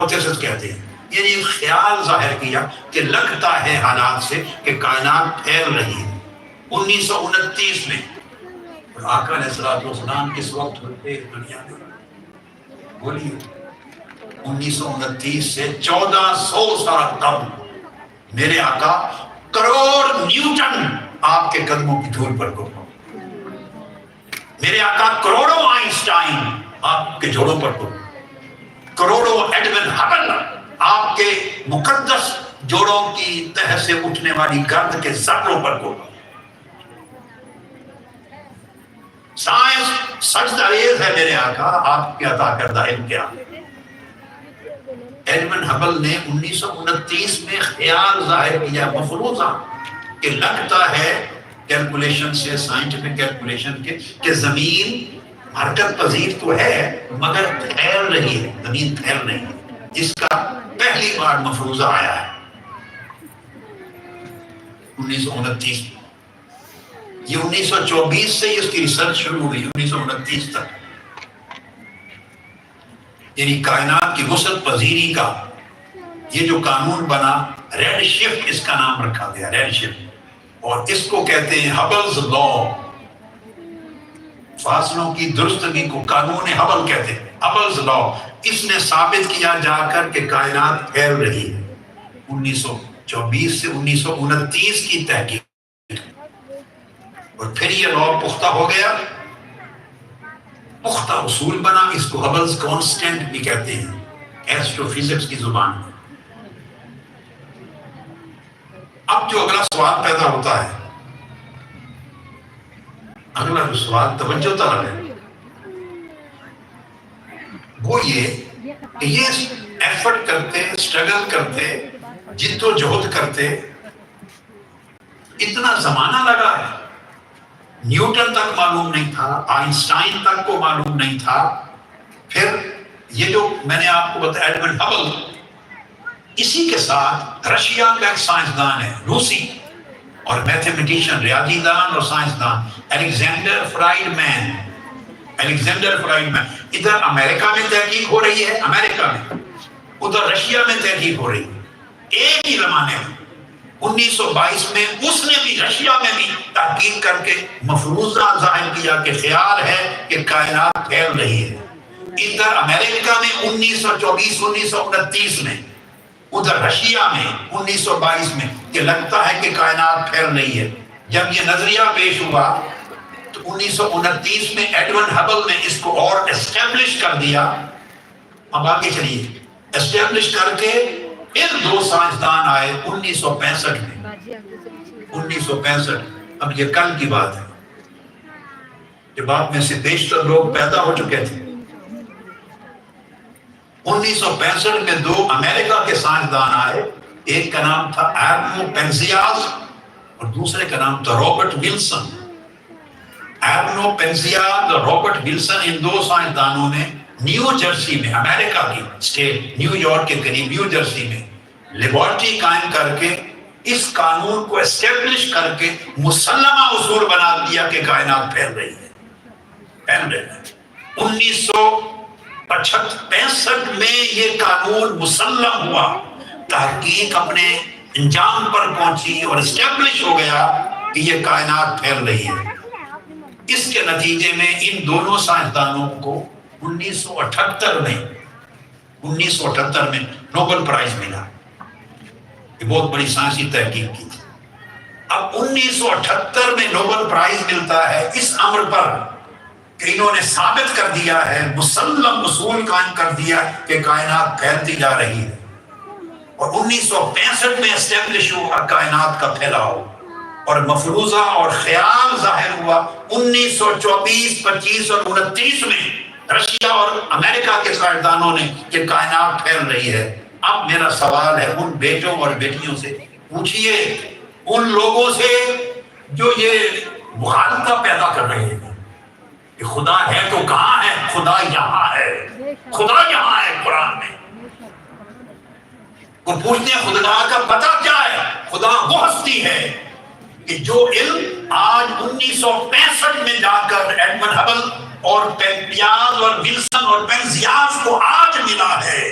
کہتے ہیں، یعنی خیال ظاہر کیا کہ لگتا ہے حالات سے کہ کائنات پھیل رہی ہے۔ 1929 میں آقا علیہ السلام کس وقت ہوتے دنیا میں؟ بولیے 1929 سے 1400 سال قبل میرے آقا کروڑ نیوٹن آپ کے قدموں کی دھول پر کو، میرے آقا کروڑوں آئنسٹائن آپ کے جوڑوں پر کو، کروڑوں ایڈون ہبل آپ کے مقدس جوڑوں کی تہ سے اٹھنے والی گرد کے ذروں پر کو۔ سائنس سجدہ ریز ہے میرے آقا آپ کے عطا کردہ علم کیا۔ ایڈون ہبل نے 1929 میں خیال ظاہر کیا مفروضہ کہ لگتا ہے کیلکولیشن سے، سائنٹیفک کیلکولیشن کے، کہ زمین حرکت پذیر تو ہے مگر پھیل رہی ہے، زمین پھیل رہی ہے، جس کا پہلی بار مفروضہ آیا ہے 1929 میں۔ یہ 1924 سے اس کی ریسرچ شروع ہوئی، 1929 تک، یعنی کائنات کی وسعت پذیری کا یہ جو قانون بنا، ریڈ شفٹ اس کا نام رکھا گیا، ریڈ شفٹ، اور اس کو کہتے ہیں ہبلز لا، فاصلوں کی درستگی کو قانون ہبل کہتے ہیں، ہبلز لا۔ اس نے ثابت کیا جا کر کہ کائنات پھیل رہی ہے 1924 سے 1929 کی تحقیق، اور پھر یہ لا پختہ ہو گیا، پختہ اصول بنا، اس کو ہبلز کانسٹنٹ بھی کہتے ہیں ایسٹرو فزکس کی زبان میں۔ اب جو اگلا سوال پیدا ہوتا ہے، اگلا جو سوال توجہ طلب ہے وہ یہ کہ یہ ایفرٹ کرتے، سٹرگل کرتے، جد و جہد کرتے، اتنا زمانہ لگا ہے، نیوٹن تک معلوم نہیں تھا، آئنسٹائن تک کو معلوم نہیں تھا، پھر یہ جو میں نے آپ کو بتایا ایڈون ہبل، اسی کے ساتھ رشیا کا ایک سائنسدان ہے روسی اور میتھمیٹیشین، ریاضی دان اور سائنسدان، الیگزینڈر فرائیڈمین۔ ادھر امریکہ میں تحقیق ہو رہی ہے، امریکہ میں، ادھر رشیا میں تحقیق ہو رہی ہے، ایک ہی زمانے میں 1922 میں اس نے بھی رشیا میں بھی تحقیق کر کے مفروضہ ظاہر کیا کہ خیال ہے کہ کائنات پھیل رہی ہے۔ ادھر امریکہ میں 1924 1929 میں، ادھر رشیا میں 1922 میں، کہ لگتا ہے کہ کائنات پھیل رہی ہے۔ جب یہ نظریہ پیش ہوا تو 1929 میں ایڈون ہبل نے اس کو اور اسٹیبلش کر دیا۔ اب آگے چلیے، اسٹیبلش کر کے پھر دو سائنسدان آئے 1965 میں، 1965، اب یہ کل کی بات ہے، جب آپ میں سے بیشتر لوگ پیدا ہو چکے تھے۔ 1965 میں دو امریکہ کے سائنسدان آئے، ایک کا نام تھا ایرنو پینزیاز اور دوسرے کا نام تھا رابرٹ ولسن۔ ایرنو پینزیاز اور رابرٹ ولسن، ان دو سائنسدانوں نے نیو جرسی میں، امریکہ کی اسٹیٹ نیو یارک کے قریب نیو جرسی میں لیبارٹری قائم کر کے اس قانون کو اسٹیبلش کر کے مسلمہ اصول بنا دیا کہ کائنات پھیل رہی ہے، پھیل رہی ہے۔ 1965 میں یہ قانون مسلم ہوا، تحقیق اپنے انجام پر پہنچی اور اسٹیبلش ہو گیا کہ یہ کائنات پھیل رہی ہے۔ اس کے نتیجے میں ان دونوں سائنسدانوں کو 1978 میں نوبل پرائز ملا، یہ بہت بڑی سائنسی تحقیق کی تھی۔ اب 1978 میں نوبل پرائز ملتا ہے اس امر پر کہ انہوں نے ثابت کر دیا ہے، مسلم اصول قائم کر دیا کہ کائنات پھیلتی جا رہی ہے، اور 1965 میں اسٹیبلش ہوا کائنات کا پھیلاؤ، اور مفروضہ اور خیال ظاہر ہوا 1924 25 اور 29 میں رشیا اور امریکہ کے سائنسدانوں نے کہ کائنات پھیل رہی ہے۔ اب میرا سوال ہے ان بیٹوں اور بیٹیوں سے، پوچھئے ان لوگوں سے جو یہ مغالطہ پیدا کر رہے ہیں کہ خدا ہے تو کہاں ہے؟ خدا یہاں ہے، خدا یہاں ہے قرآن میں۔ وہ پوچھتے ہیں خدا کا پتہ کیا ہے؟ خدا وہ ہستی ہے کہ جو علم آج 1965 میں جا کر ایڈون ہبل اور پیاز اور ولسن اور پینزیاز کو آج ملا ہے،